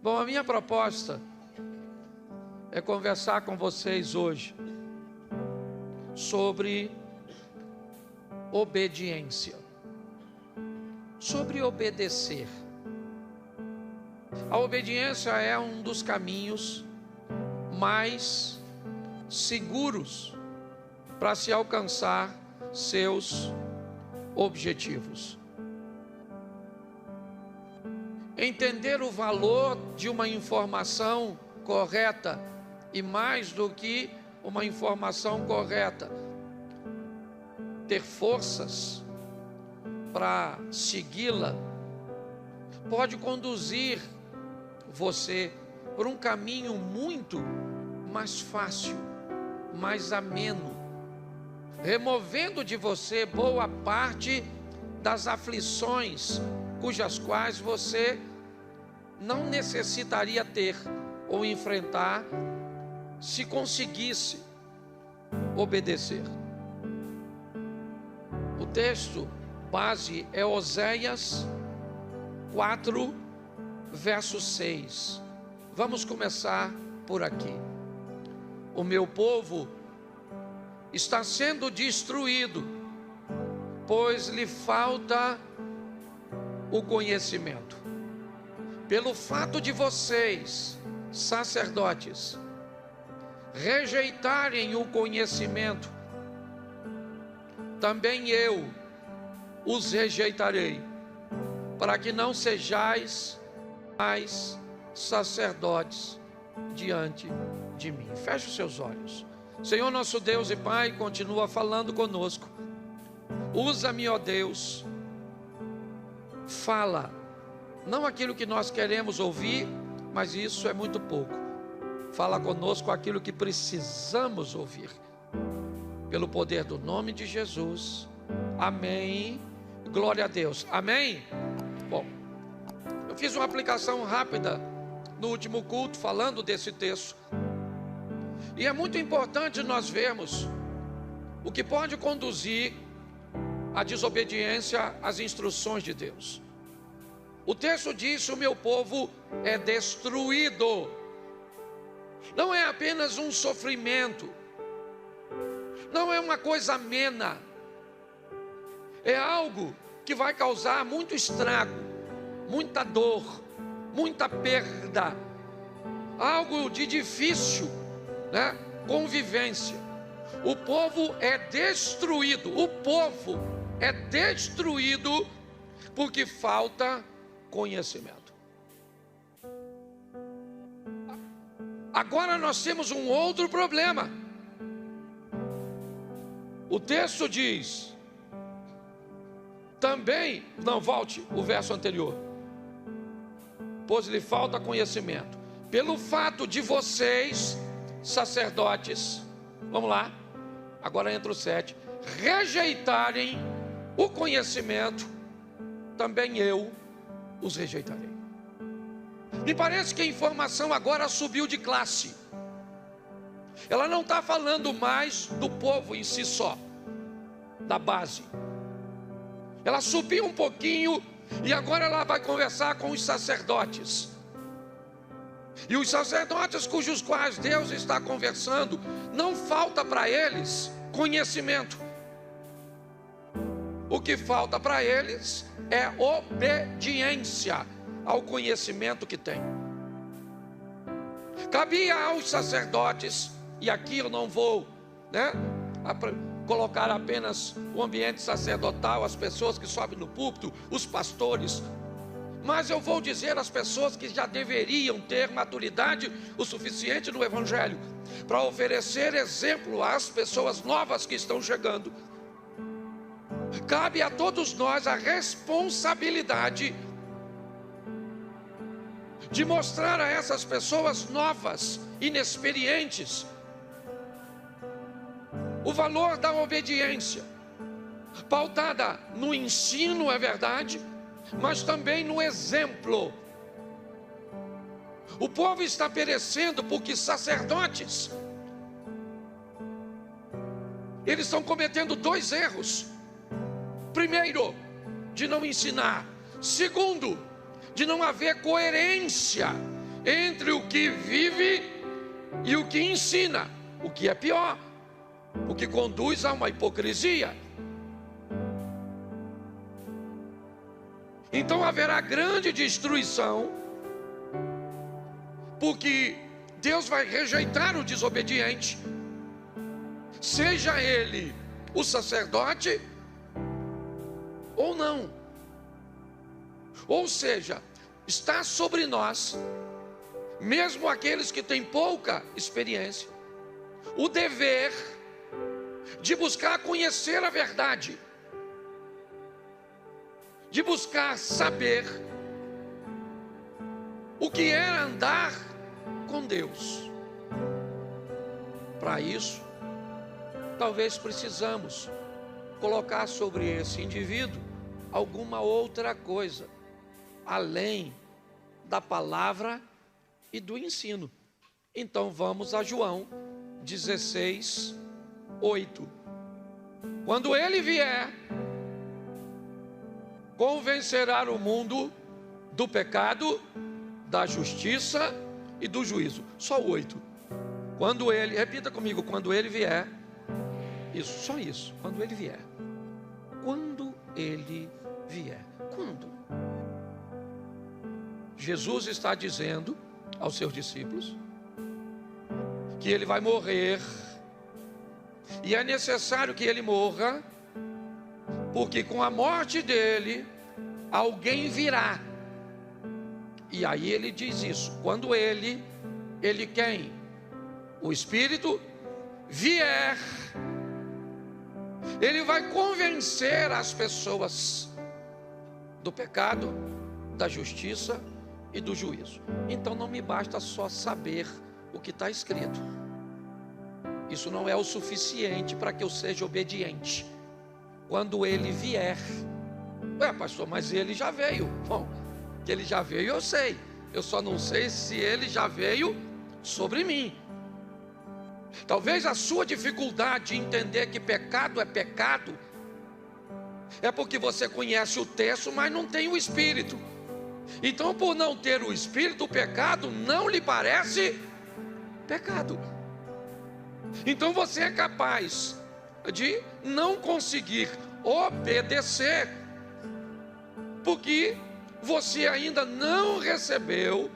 Bom, a minha proposta é conversar com vocês hoje sobre obediência, sobre obedecer. A obediência é um dos caminhos mais seguros para se alcançar seus objetivos. Entender o valor de uma informação correta e, mais do que uma informação correta, ter forças para segui-la, pode conduzir você por um caminho muito mais fácil, mais ameno, removendo de você boa parte das aflições cujas quais você não necessitaria ter ou enfrentar se conseguisse obedecer. O texto base é Oséias 4, verso 6. Vamos começar por aqui. O meu povo está sendo destruído, pois lhe falta o conhecimento. Pelo fato de vocês, sacerdotes, rejeitarem o conhecimento, também eu os rejeitarei, para que não sejais mais sacerdotes diante de mim. Feche os seus olhos. Senhor nosso Deus e Pai, continua falando conosco. Usa-me, ó Deus, fala, não aquilo que nós queremos ouvir, mas isso é muito pouco. Fala conosco aquilo que precisamos ouvir, pelo poder do nome de Jesus. Amém. Glória a Deus. Amém. Bom, eu fiz uma aplicação rápida no último culto falando desse texto, e é muito importante nós vermos o que pode conduzir à desobediência às instruções de Deus. O texto diz: o meu povo é destruído. Não é apenas um sofrimento, não é uma coisa amena, é algo que vai causar muito estrago, muita dor, muita perda, algo de difícil, convivência. O povo é destruído, o povo é destruído porque falta conhecimento. Agora nós temos um outro problema. O texto diz também, não, volte o verso anterior, pois lhe falta conhecimento. Pelo fato de vocês, sacerdotes, vamos lá, agora entra o 7, rejeitarem o conhecimento, também eu os rejeitarei. Me parece que a informação agora subiu de classe. Ela não está falando mais do povo em si só, da base. Ela subiu um pouquinho e agora ela vai conversar com os sacerdotes. E os sacerdotes cujos quais Deus está conversando, não falta para eles conhecimento. O que falta para eles é obediência ao conhecimento que tem. Cabia aos sacerdotes, e aqui eu não vou colocar apenas o ambiente sacerdotal, as pessoas que sobem no púlpito, os pastores, mas eu vou dizer às pessoas que já deveriam ter maturidade o suficiente no Evangelho para oferecer exemplo às pessoas novas que estão chegando. Cabe a todos nós a responsabilidade de mostrar a essas pessoas novas, inexperientes, o valor da obediência, pautada no ensino, é verdade, mas também no exemplo. O povo está perecendo porque sacerdotes, eles estão cometendo 2 erros. Primeiro, de não ensinar. Segundo, de não haver coerência entre o que vive e o que ensina, o que é pior, o que conduz a uma hipocrisia. Então haverá grande destruição, porque Deus vai rejeitar o desobediente, seja ele o sacerdote ou não. Ou seja, está sobre nós, mesmo aqueles que têm pouca experiência, o dever de buscar conhecer a verdade, de buscar saber o que é andar com Deus. Para isso, talvez precisamos colocar sobre esse indivíduo alguma outra coisa, além da palavra e do ensino. Então vamos a João 16, 8. Quando ele vier, convencerá o mundo do pecado, da justiça e do juízo. Só 8. Quando ele, repita comigo, quando ele vier. Isso, só isso, quando ele vier. Quando ele vier. Quando? Jesus está dizendo aos seus discípulos que ele vai morrer, e é necessário que ele morra, porque com a morte dele, alguém virá. E aí ele diz isso, quando ele quem? O Espírito vier, ele vai convencer as pessoas do pecado, da justiça e do juízo. Então não me basta só saber o que está escrito. Isso não é o suficiente para que eu seja obediente. Quando ele vier, pastor, mas ele já veio. Bom, que ele já veio eu sei. Eu só não sei se ele já veio sobre mim. Talvez a sua dificuldade de entender que pecado é porque você conhece o texto, mas não tem o Espírito. Então, por não ter o Espírito, o pecado não lhe parece pecado. Então você é capaz de não conseguir obedecer, porque você ainda não recebeu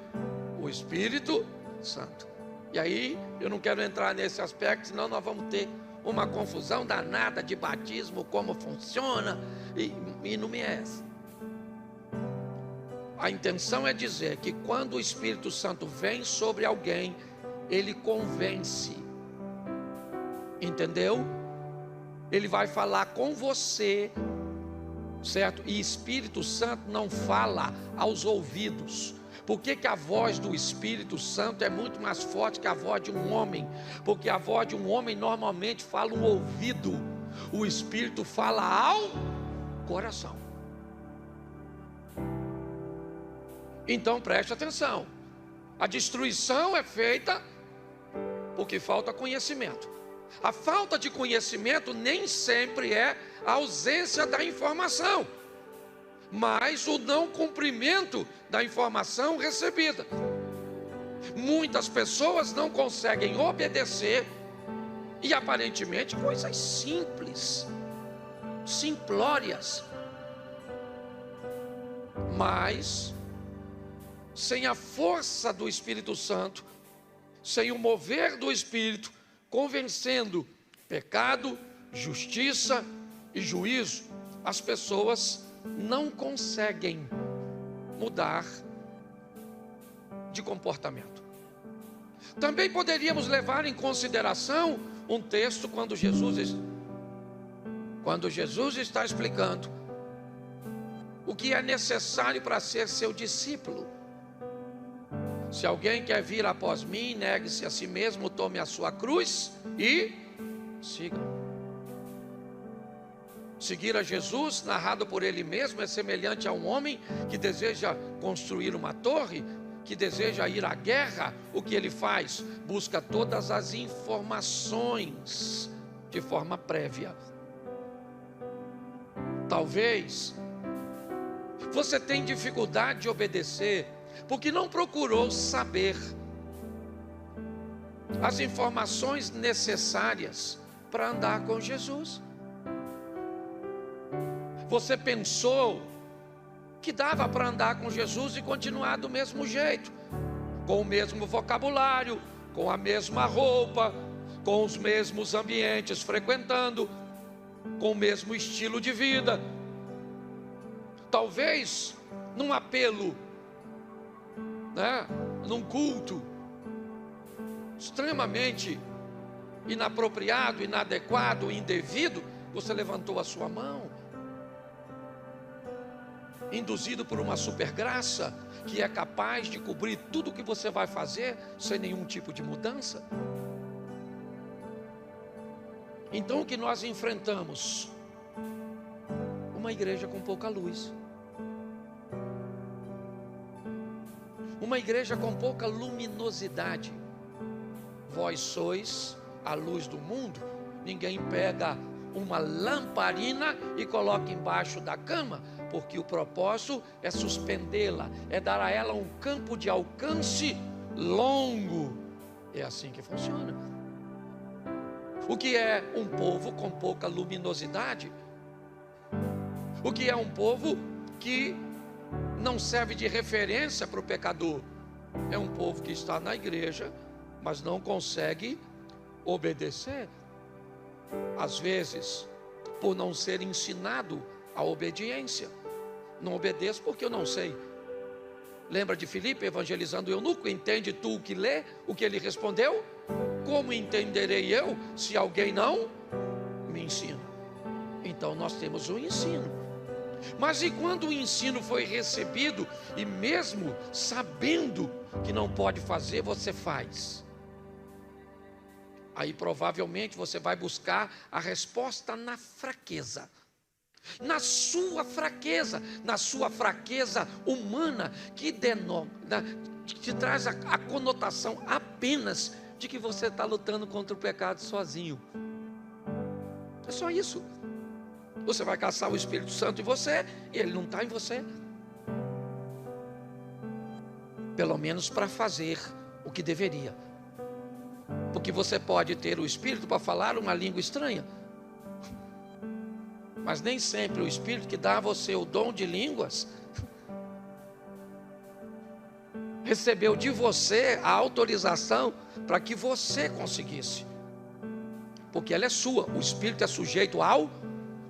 o Espírito Santo. E aí, eu não quero entrar nesse aspecto, senão nós vamos ter uma confusão danada de batismo, como funciona, e não me é essa. A intenção é dizer que quando o Espírito Santo vem sobre alguém, ele convence. Entendeu? Ele vai falar com você, certo? E Espírito Santo não fala aos ouvidos. Por que que a voz do Espírito Santo é muito mais forte que a voz de um homem? Porque a voz de um homem normalmente fala um ouvido. O Espírito fala ao coração. Então preste atenção. A destruição é feita porque falta conhecimento. A falta de conhecimento nem sempre é a ausência da informação, mas o não cumprimento da informação recebida. Muitas pessoas não conseguem obedecer, e aparentemente coisas simples, simplórias, mas sem a força do Espírito Santo, sem o mover do Espírito, convencendo pecado, justiça e juízo, as pessoas não conseguem mudar de comportamento. Também poderíamos levar em consideração um texto quando Jesus está explicando o que é necessário para ser seu discípulo. Se alguém quer vir após mim, negue-se a si mesmo, tome a sua cruz e siga. Seguir a Jesus, narrado por ele mesmo, é semelhante a um homem que deseja construir uma torre, que deseja ir à guerra. O que ele faz? Busca todas as informações de forma prévia. Talvez você tenha dificuldade de obedecer porque não procurou saber as informações necessárias para andar com Jesus. Você pensou que dava para andar com Jesus e continuar do mesmo jeito, com o mesmo vocabulário, com a mesma roupa, com os mesmos ambientes frequentando, com o mesmo estilo de vida. Talvez num apelo, num culto extremamente inapropriado, inadequado, indevido, você levantou a sua mão, induzido por uma super graça que é capaz de cobrir tudo o que você vai fazer sem nenhum tipo de mudança. Então o que nós enfrentamos? Uma igreja com pouca luz, uma igreja com pouca luminosidade. Vós sois a luz do mundo. Ninguém pega uma lamparina e coloca embaixo da cama, porque o propósito é suspendê-la, é dar a ela um campo de alcance longo. É assim que funciona. O que é um povo com pouca luminosidade? O que é um povo que não serve de referência para o pecador? É um povo que está na igreja, mas não consegue obedecer. Às vezes, por não ser ensinado a obediência. Não obedeço porque eu não sei. Lembra de Filipe evangelizando o eunuco? Entende tu o que lê? O que ele respondeu? Como entenderei eu se alguém não me ensina? Então nós temos um ensino. Mas e quando o ensino foi recebido e mesmo sabendo que não pode fazer, você faz? Aí provavelmente você vai buscar a resposta na fraqueza. Na sua fraqueza humana, que te traz a conotação apenas de que você está lutando contra o pecado sozinho. É só isso. Você vai caçar o Espírito Santo em você e ele não está em você. Pelo menos para fazer o que deveria. Porque você pode ter o Espírito para falar uma língua estranha, mas nem sempre o Espírito que dá a você o dom de línguas recebeu de você a autorização para que você conseguisse, porque ela é sua. O Espírito é sujeito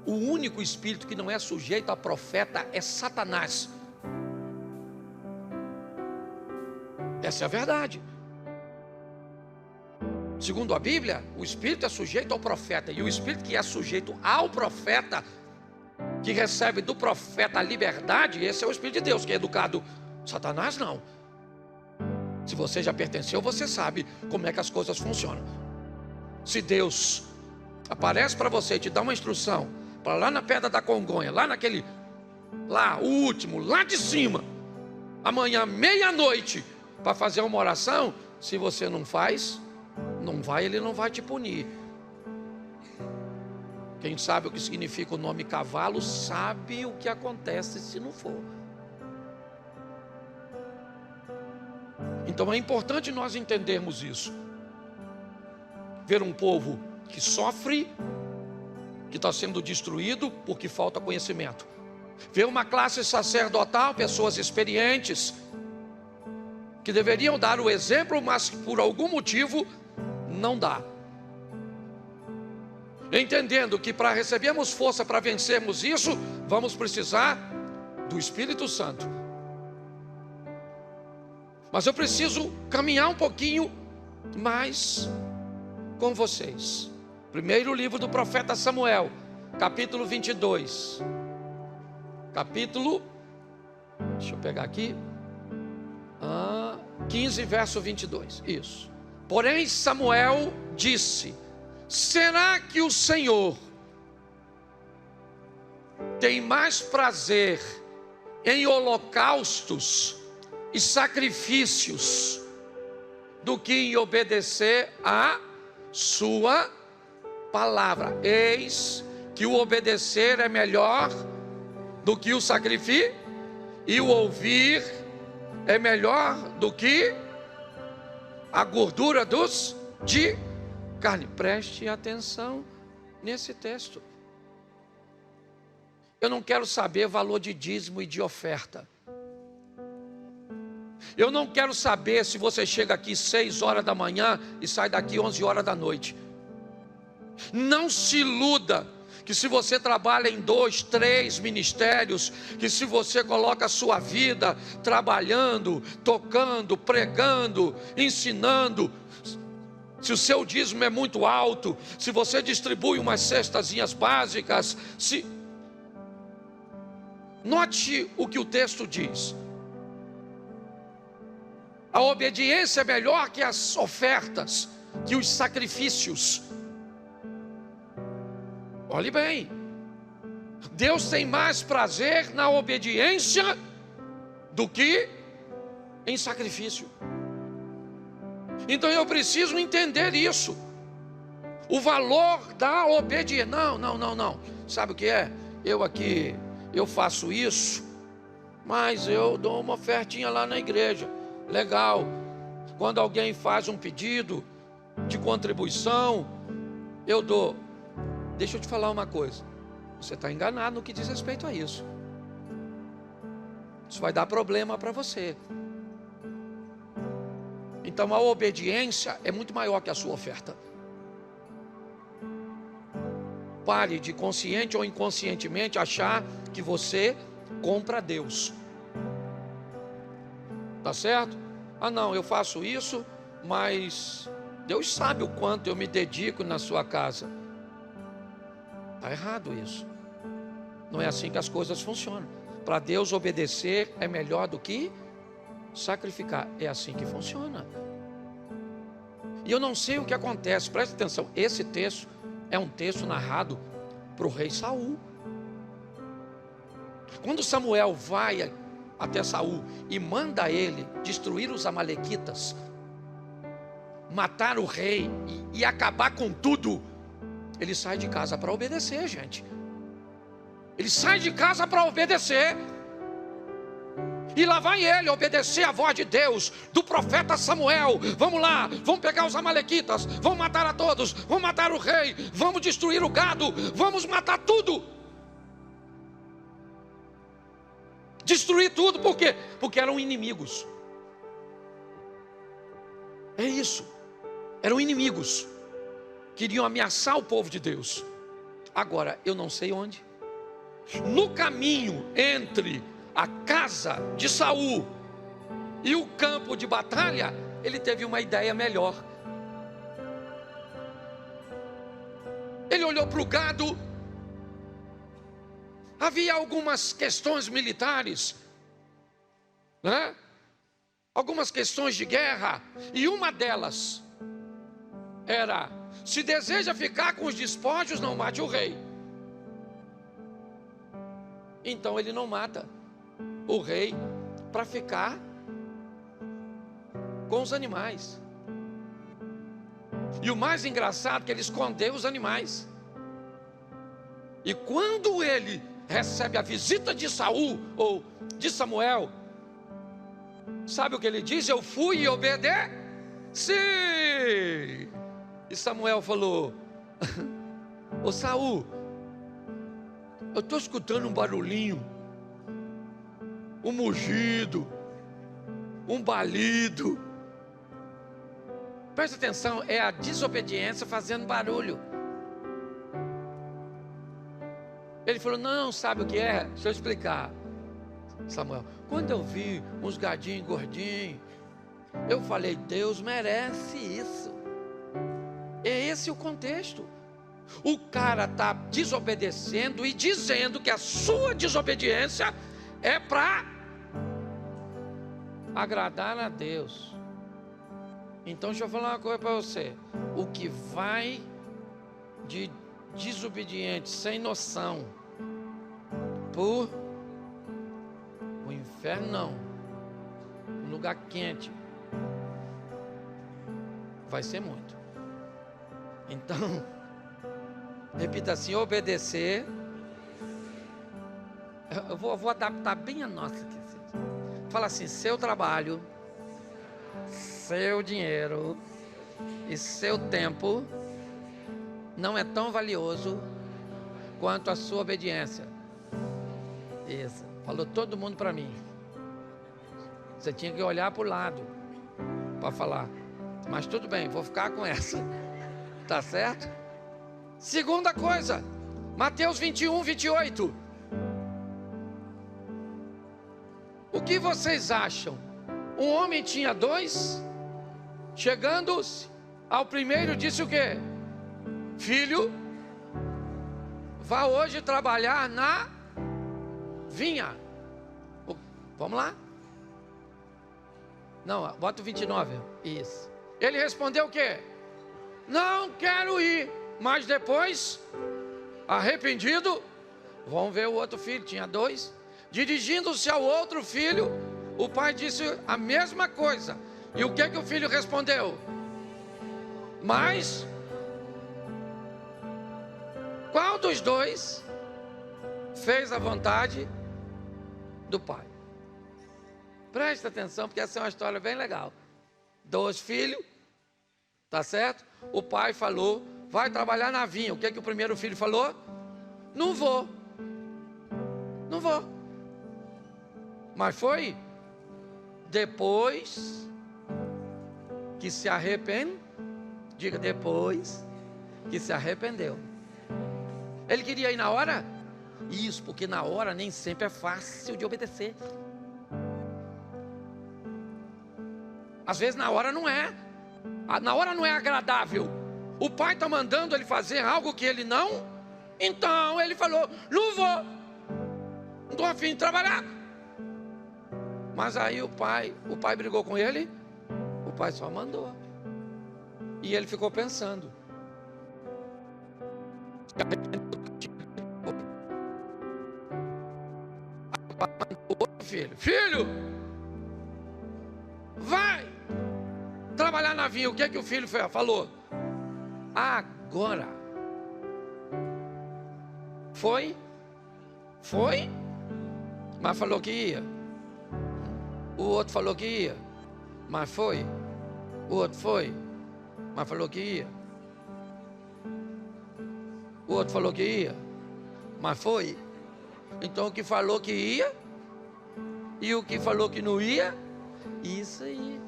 o único Espírito que não é sujeito a profeta é Satanás. Essa é a verdade. Segundo a Bíblia, o Espírito é sujeito ao profeta, e o Espírito que é sujeito ao profeta, que recebe do profeta a liberdade, esse é o Espírito de Deus, que é educado. Satanás não. Se você já pertenceu, você sabe como é que as coisas funcionam. Se Deus aparece para você e te dá uma instrução, para lá na Pedra da Congonha, lá o último, lá de cima, amanhã, meia-noite, para fazer uma oração, se você não faz, ele não vai te punir. Quem sabe o que significa o nome cavalo, sabe o que acontece se não for. Então é importante nós entendermos isso. Ver um povo que sofre, que está sendo destruído porque falta conhecimento. Ver uma classe sacerdotal, pessoas experientes, que deveriam dar o exemplo, mas por algum motivo não dá. Entendendo que para recebermos força para vencermos isso, vamos precisar do Espírito Santo. Mas eu preciso caminhar um pouquinho mais com vocês. Primeiro livro do profeta Samuel, capítulo 22. Deixa eu pegar aqui. 15, verso 22. Isso. Porém Samuel disse: será que o Senhor tem mais prazer em holocaustos e sacrifícios do que em obedecer a sua palavra? Eis que o obedecer é melhor do que o sacrifício, e o ouvir é melhor do que a gordura de carne. Preste atenção nesse texto. Eu não quero saber valor de dízimo e de oferta. Eu não quero saber se você chega aqui 6 horas da manhã e sai daqui 11 horas da noite. Não se iluda que se você trabalha em 2, 3 ministérios, que se você coloca a sua vida trabalhando, tocando, pregando, ensinando, se o seu dízimo é muito alto, se você distribui umas cestazinhas básicas, note o que o texto diz. A obediência é melhor que as ofertas, que os sacrifícios. Olhe bem, Deus tem mais prazer na obediência do que em sacrifício. Então eu preciso entender isso, o valor da obediência. Não. Sabe o que é? Eu faço isso, mas eu dou uma ofertinha lá na igreja. Legal. Quando alguém faz um pedido de contribuição, eu dou. Deixa eu te falar uma coisa. Você está enganado no que diz respeito a isso. Isso vai dar problema para você. Então a obediência é muito maior que a sua oferta. Pare de, consciente ou inconscientemente, achar que você compra Deus. Tá certo? Não, eu faço isso, mas Deus sabe o quanto eu me dedico na sua casa. Está errado isso. Não é assim que as coisas funcionam. Para Deus obedecer é melhor do que sacrificar. É assim que funciona. E eu não sei o que acontece. Preste atenção. Esse texto é um texto narrado para o rei Saul. Quando Samuel vai até Saul e manda ele destruir os amalequitas, matar o rei e acabar com tudo, ele sai de casa para obedecer, gente. Ele sai de casa para obedecer. E lá vai ele obedecer a voz de Deus, do profeta Samuel. Vamos lá, vamos pegar os amalequitas, vamos matar a todos, vamos matar o rei, vamos destruir o gado, vamos matar tudo. Destruir tudo, por quê? Porque eram inimigos. É isso, eram inimigos. Queriam ameaçar o povo de Deus. Agora, eu não sei onde. No caminho entre a casa de Saul e o campo de batalha, ele teve uma ideia melhor. Ele olhou para o gado. Havia algumas questões militares, né? Algumas questões de guerra. E uma delas era: se deseja ficar com os despojos, não mate o rei. Então ele não mata o rei para ficar com os animais. E o mais engraçado é que ele escondeu os animais. E quando ele recebe a visita de Saul ou de Samuel, sabe o que ele diz? Eu fui e obedeci. E Samuel falou: ô Saul, eu estou escutando um barulhinho, um mugido, um balido. Presta atenção, é a desobediência fazendo barulho. Ele falou: não, sabe o que é? Deixa eu explicar, Samuel. Quando eu vi uns gadinhos gordinhos, eu falei: Deus merece isso. É esse o contexto. O cara está desobedecendo e dizendo que a sua desobediência é para agradar a Deus. Então deixa eu falar uma coisa para você. O que vai de desobediente, sem noção, por o inferno, não, um lugar quente, vai ser muito. Então, repita assim: obedecer. Eu vou adaptar bem a nossa aqui. Fala assim: seu trabalho, seu dinheiro e seu tempo não é tão valioso quanto a sua obediência. Isso, falou todo mundo para mim. Você tinha que olhar para o lado para falar. Mas tudo bem, vou ficar com essa. Tá certo? Segunda coisa, Mateus 21, 28. O que vocês acham? Um homem tinha 2, chegando-se ao primeiro disse o quê? Filho, vá hoje trabalhar na vinha. Vamos lá? Não, bota o 29. Isso. Ele respondeu o quê? Não quero ir. Mas depois, arrependido, vamos ver o outro filho, tinha 2. Dirigindo-se ao outro filho, o pai disse a mesma coisa. E o que o filho respondeu? Mas qual dos 2 fez a vontade do pai? Presta atenção, porque essa é uma história bem legal. 2 filhos, tá certo? O pai falou: vai trabalhar na vinha. O que o primeiro filho falou? Não vou. Não vou. Mas foi depois que se arrependeu. Diga, depois que se arrependeu. Ele queria ir na hora? Isso, porque na hora nem sempre é fácil de obedecer. Às vezes na hora não é. Na hora não é agradável. O pai está mandando ele fazer algo que ele não. Então ele falou: não vou. Não estou a fim de trabalhar. Mas aí o pai brigou com ele. O pai só mandou. E ele ficou pensando. Filho, vai trabalhar na vinha. O que o filho falou? Agora. Foi, mas falou que ia. O outro falou que ia, mas foi. O outro foi, mas falou que ia. O outro falou que ia, mas foi. Então o que falou que ia e o que falou que não ia, isso aí.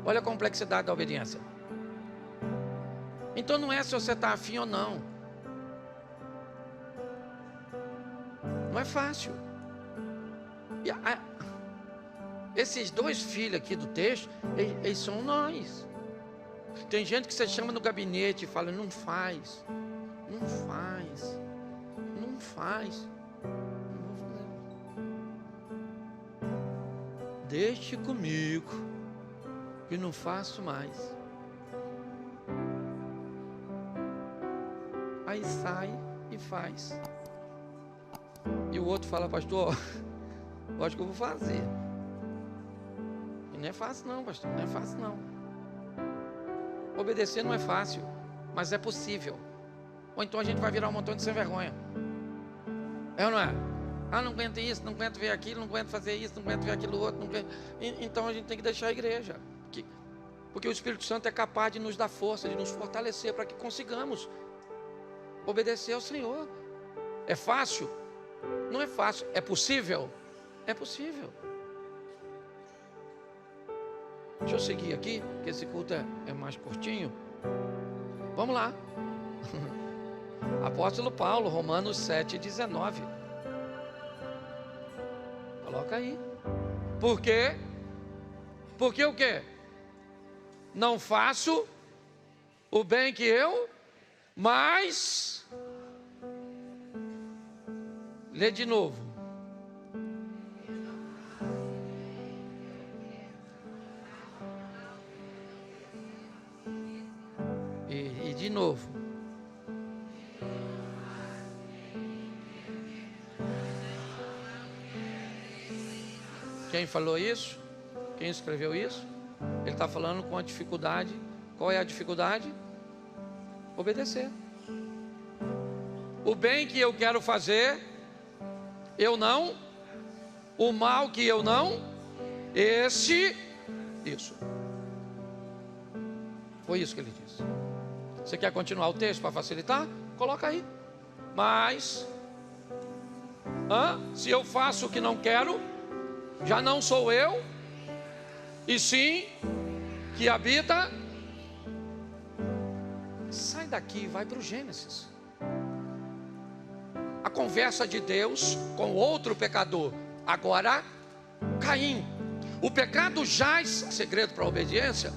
Olha a complexidade da obediência. Então não é se você está afim ou não. Não é fácil. E esses 2 filhos aqui do texto, eles são nós. Tem gente que você chama no gabinete e fala: não faz, não faz, não faz. Não vou fazer. Deixe comigo, que não faço mais. Aí sai e faz. E o outro fala: pastor, eu acho que eu vou fazer. E não é fácil não, pastor, não é fácil não. Obedecer não é fácil, mas é possível. Ou então a gente vai virar um montão de sem vergonha. É ou não é? Não aguento isso, não aguento ver aquilo, não aguento fazer isso, não aguento ver aquilo outro. Então a gente tem que deixar a igreja. Porque o Espírito Santo é capaz de nos dar força, de nos fortalecer para que consigamos obedecer ao Senhor. É fácil? Não é fácil. É possível? É possível. Deixa eu seguir aqui, porque esse culto é mais curtinho. Vamos lá. Apóstolo Paulo, Romanos 7,19. Coloca aí. Por quê? Porque o quê? Não faço o bem que eu, mas... Lê de novo. E de novo. Quem falou isso? Quem escreveu isso? Ele está falando com a dificuldade. Qual é a dificuldade? Obedecer. O bem que eu quero fazer, eu não. O mal que eu não Isso. Foi isso que ele disse. Você quer continuar o texto para facilitar? Coloca aí. Mas, se eu faço o que não quero, já não sou eu, e sim que habita. Sai daqui e vai para o Gênesis. A conversa de Deus com outro pecador. Agora, Caim. O pecado jaz. Segredo para a obediência?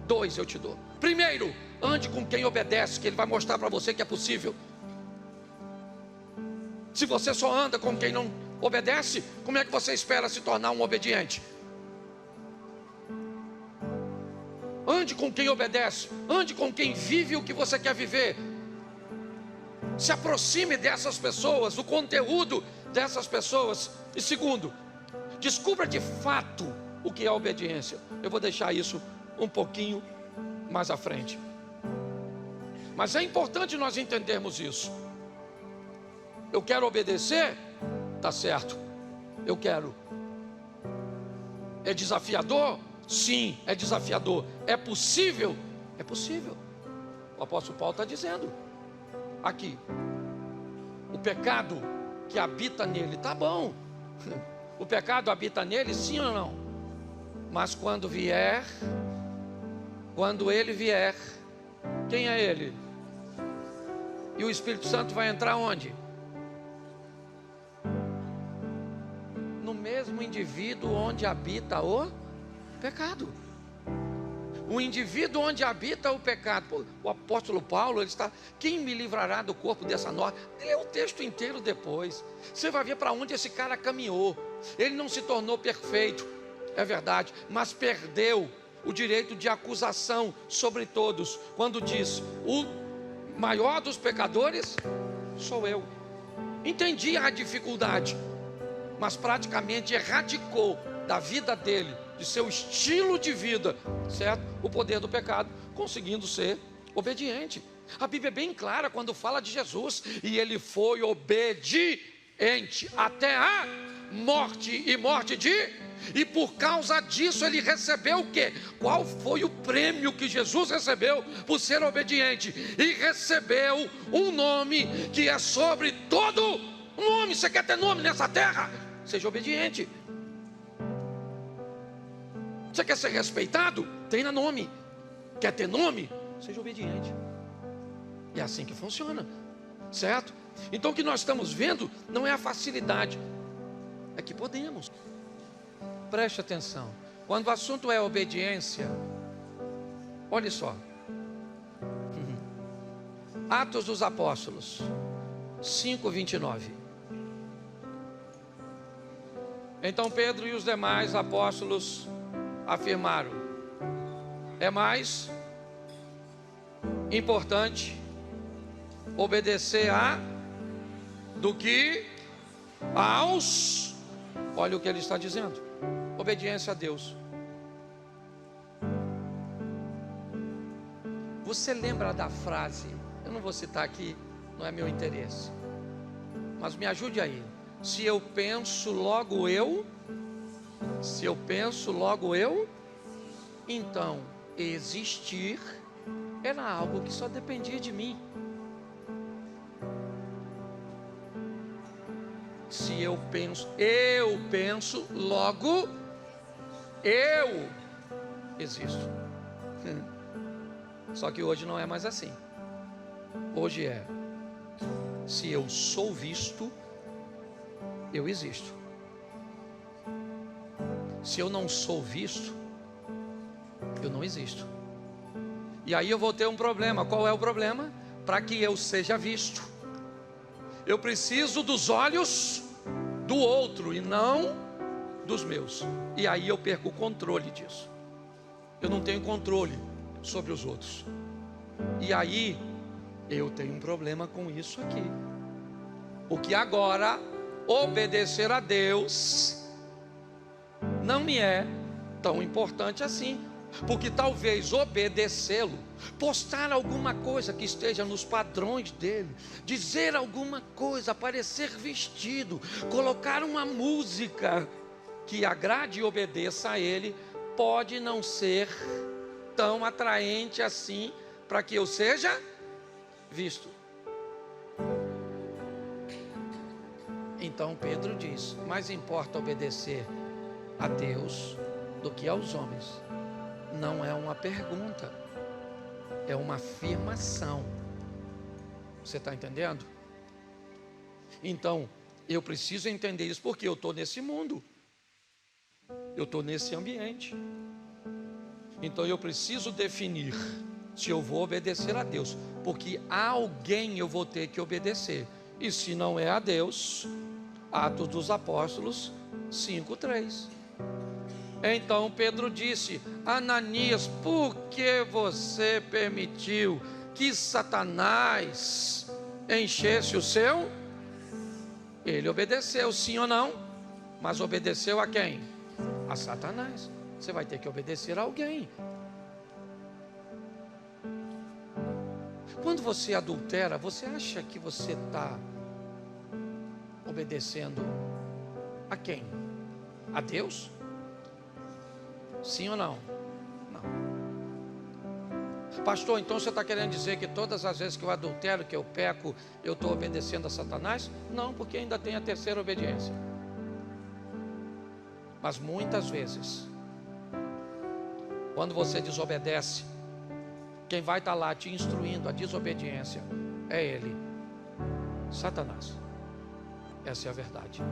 2 eu te dou. Primeiro, ande com quem obedece, que ele vai mostrar para você que é possível. Se você só anda com quem não obedece, como é que você espera se tornar um obediente? Ande com quem obedece, ande com quem vive o que você quer viver. Se aproxime dessas pessoas, do conteúdo dessas pessoas. E segundo, descubra de fato o que é obediência. Eu vou deixar isso um pouquinho mais à frente. Mas é importante nós entendermos isso. Eu quero obedecer, tá certo. Eu quero. É desafiador? Sim, é desafiador. É possível? É possível. O apóstolo Paulo está dizendo aqui: o pecado que habita nele, tá bom. O pecado habita nele, sim ou não? Mas quando ele vier, quem é ele? E o Espírito Santo vai entrar onde? No mesmo indivíduo onde habita o pecado. O indivíduo onde habita o pecado. O apóstolo Paulo, ele está: quem me livrará do corpo dessa norma? Lê o texto inteiro depois. Você vai ver para onde esse cara caminhou. Ele não se tornou perfeito, é verdade, mas perdeu o direito de acusação sobre todos, quando diz: o maior dos pecadores sou eu. Entendi a dificuldade, mas praticamente erradicou da vida dele, de seu estilo de vida, certo? O poder do pecado, conseguindo ser obediente. A Bíblia é bem clara quando fala de Jesus: e ele foi obediente até a morte, e morte e por causa disso ele recebeu o quê? Qual foi o prêmio que Jesus recebeu por ser obediente? E recebeu um nome que é sobre todo nome. Você quer ter nome nessa terra? Seja obediente. Você quer ser respeitado? Tenha nome. Quer ter nome? Seja obediente. E é assim que funciona, certo? Então o que nós estamos vendo não é a facilidade, é que podemos. Preste atenção. Quando o assunto é obediência, olhe só. Atos dos Apóstolos 5:29. Então Pedro e os demais apóstolos afirmaram: é mais importante obedecer do que aos. Olha o que ele está dizendo: obediência a Deus. Você lembra da frase? Eu não vou citar aqui, não é meu interesse, mas me ajude aí. Se eu penso, logo eu. Se eu penso, logo eu. Então, existir era algo que só dependia de mim. Se eu penso, logo eu existo. Só que hoje não é mais assim. Hoje é: se eu sou visto, eu existo. Se eu não sou visto, eu não existo. E aí eu vou ter um problema. Qual é o problema? Para que eu seja visto, eu preciso dos olhos do outro e não dos meus. E aí eu perco o controle disso. Eu não tenho controle sobre os outros. E aí eu tenho um problema com isso aqui. Porque agora obedecer a Deus não me é tão importante assim. Porque talvez obedecê-lo, postar alguma coisa que esteja nos padrões dele, dizer alguma coisa, aparecer vestido, colocar uma música que agrade e obedeça a Ele, pode não ser tão atraente assim para que eu seja visto. Então Pedro diz: mais importa obedecer a Deus do que aos homens. Não é uma pergunta, é uma afirmação. Você está entendendo? Então, eu preciso entender isso porque eu estou nesse mundo, eu estou nesse ambiente. Então eu preciso definir se eu vou obedecer a Deus, porque a alguém eu vou ter que obedecer. E se não é a Deus, Atos dos Apóstolos 5:3. Então Pedro disse: Ananias, por que você permitiu que Satanás enchesse o seu? Ele obedeceu, sim ou não? Mas obedeceu a quem? A Satanás. Você vai ter que obedecer a alguém. Quando você adultera, você acha que você está obedecendo a quem? A Deus? Sim ou não? Não. Pastor, então você está querendo dizer que todas as vezes que eu adultero, que eu peco, eu estou obedecendo a Satanás? Não, porque ainda tem a terceira obediência. Mas muitas vezes, quando você desobedece, quem vai estar lá te instruindo a desobediência é ele, Satanás. Essa é a verdade.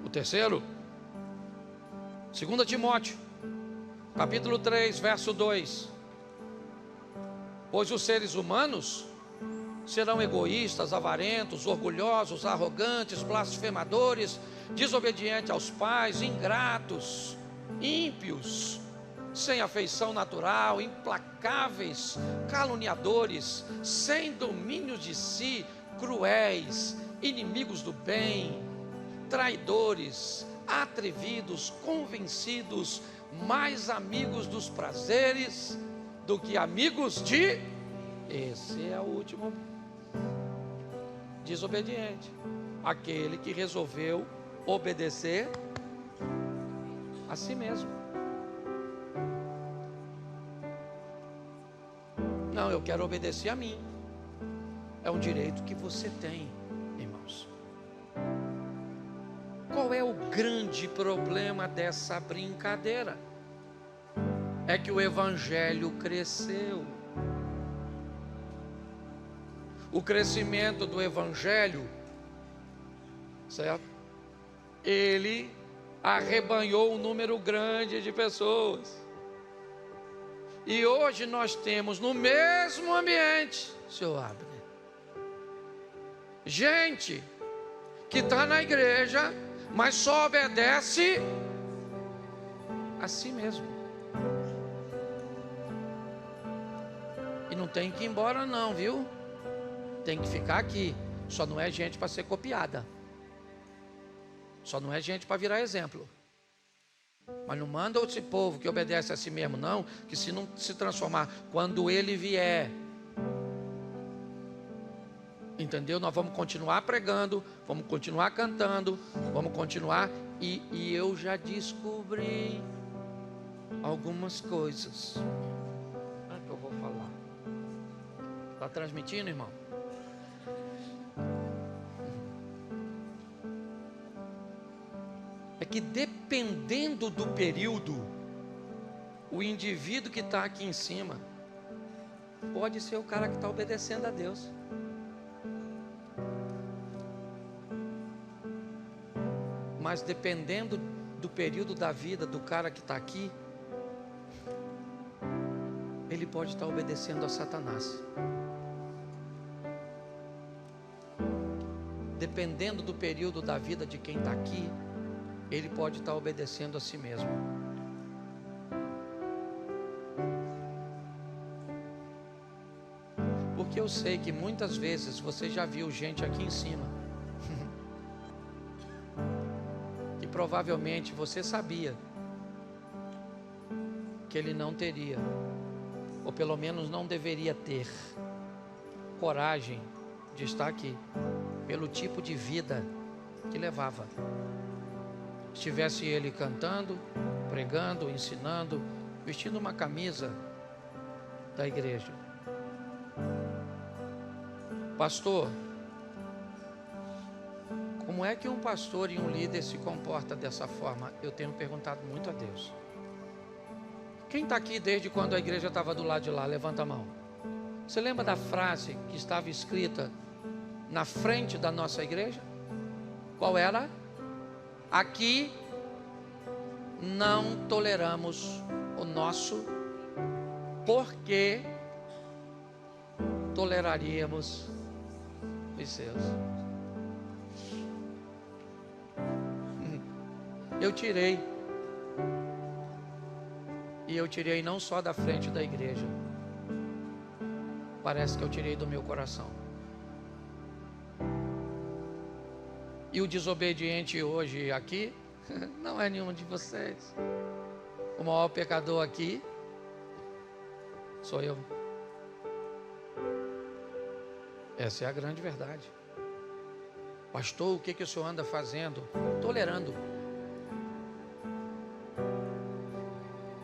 O terceiro, 2 Timóteo, capítulo 3, verso 2. Pois os seres humanos serão egoístas, avarentos, orgulhosos, arrogantes, blasfemadores, desobedientes aos pais, ingratos, ímpios, sem afeição natural, implacáveis, caluniadores, sem domínio de si, cruéis, inimigos do bem, traidores, atrevidos, convencidos, mais amigos dos prazeres do que amigos de... Esse é o último. Desobediente, aquele que resolveu obedecer a si mesmo. Não, eu quero obedecer a mim. É um direito que você tem, irmãos. Qual é o grande problema dessa brincadeira? É que o evangelho cresceu. O crescimento do evangelho, certo? Ele arrebanhou um número grande de pessoas. E hoje nós temos no mesmo ambiente, senhor Abner, gente que está na igreja, mas só obedece a si mesmo. E não tem que ir embora não, viu? Tem que ficar aqui. Só não é gente para ser copiada. Só não é gente para virar exemplo. Mas não manda esse povo que obedece a si mesmo não, que se não se transformar quando ele vier, entendeu? Nós vamos continuar pregando, vamos continuar cantando, vamos continuar. E eu já descobri algumas coisas. É que eu vou falar. Está transmitindo, irmão? É que dependendo do período, o indivíduo que está aqui em cima pode ser o cara que está obedecendo a Deus. Mas dependendo do período da vida do cara que está aqui, ele pode estar obedecendo a Satanás. Dependendo do período da vida de quem está aqui, ele pode estar obedecendo a si mesmo. Porque eu sei que muitas vezes você já viu gente aqui em cima que provavelmente você sabia que ele não teria, ou pelo menos não deveria ter coragem de estar aqui, pelo tipo de vida que levava. estivesse ele cantando, pregando, ensinando, vestindo uma camisa da igreja. Pastor, como é que um pastor e um líder se comporta dessa forma? Eu tenho perguntado muito a Deus. Quem está aqui desde quando a igreja estava do lado de lá? Levanta a mão. Você lembra da frase que estava escrita na frente da nossa igreja? Qual era? Aqui não toleramos o nosso, porque toleraríamos os seus. Eu tirei. E eu tirei não só da frente da igreja. Parece que eu tirei do meu coração. E o desobediente hoje aqui não é nenhum de vocês. O maior pecador aqui sou eu. Essa é a grande verdade. Pastor, o que o senhor anda fazendo? Tolerando.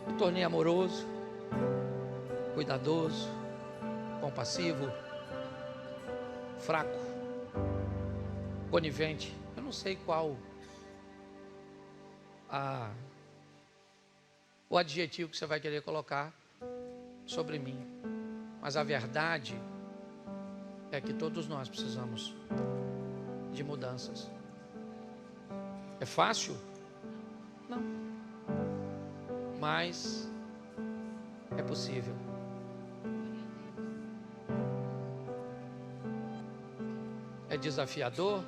Me tornei amoroso, cuidadoso, compassivo, fraco, conivente. Eu não sei qual o adjetivo que você vai querer colocar sobre mim, mas a verdade é que todos nós precisamos de mudanças. É fácil? Não. Mas é possível. É desafiador?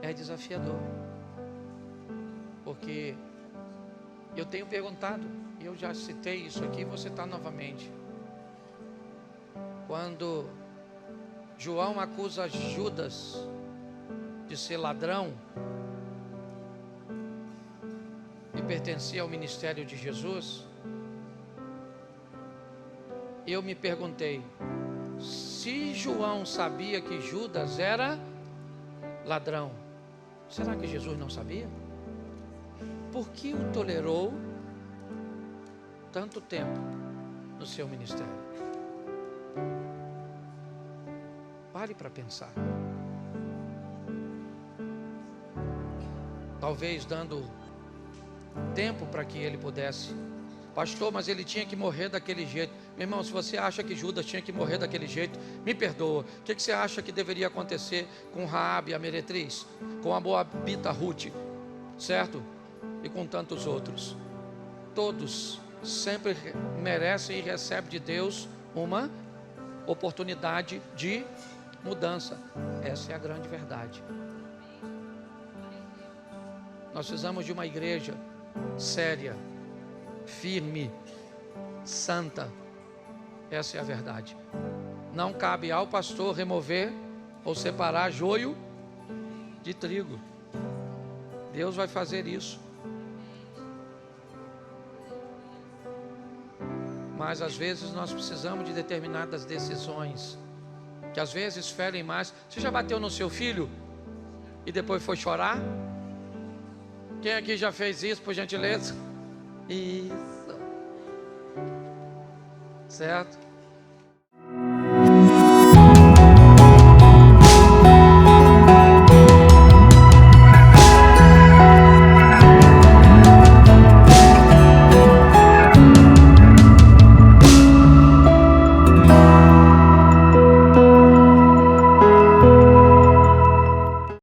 É desafiador. Porque eu tenho perguntado, e eu já citei isso aqui, vou citar novamente. Quando João acusa Judas de ser ladrão e pertencia ao ministério de Jesus, eu me perguntei, se João sabia que Judas era ladrão, será que Jesus não sabia? Por que o tolerou tanto tempo no seu ministério? Pare para pensar. Talvez dando tempo para que ele pudesse. Pastor, mas ele tinha que morrer daquele jeito. Meu irmão, se você acha que Judas tinha que morrer daquele jeito, me perdoa. O que você acha que deveria acontecer com Raabe, a meretriz? Com a moabita Ruth, certo? E com tantos outros. Todos sempre merecem e recebem de Deus uma oportunidade de mudança. Essa é a grande verdade. Nós precisamos de uma igreja séria, firme, santa. Essa é a verdade. Não cabe ao pastor remover ou separar joio de trigo. Deus vai fazer isso. Mas às vezes nós precisamos de determinadas decisões, que às vezes ferem mais. Você já bateu no seu filho e depois foi chorar? Quem aqui já fez isso, por gentileza? Isso. Certo?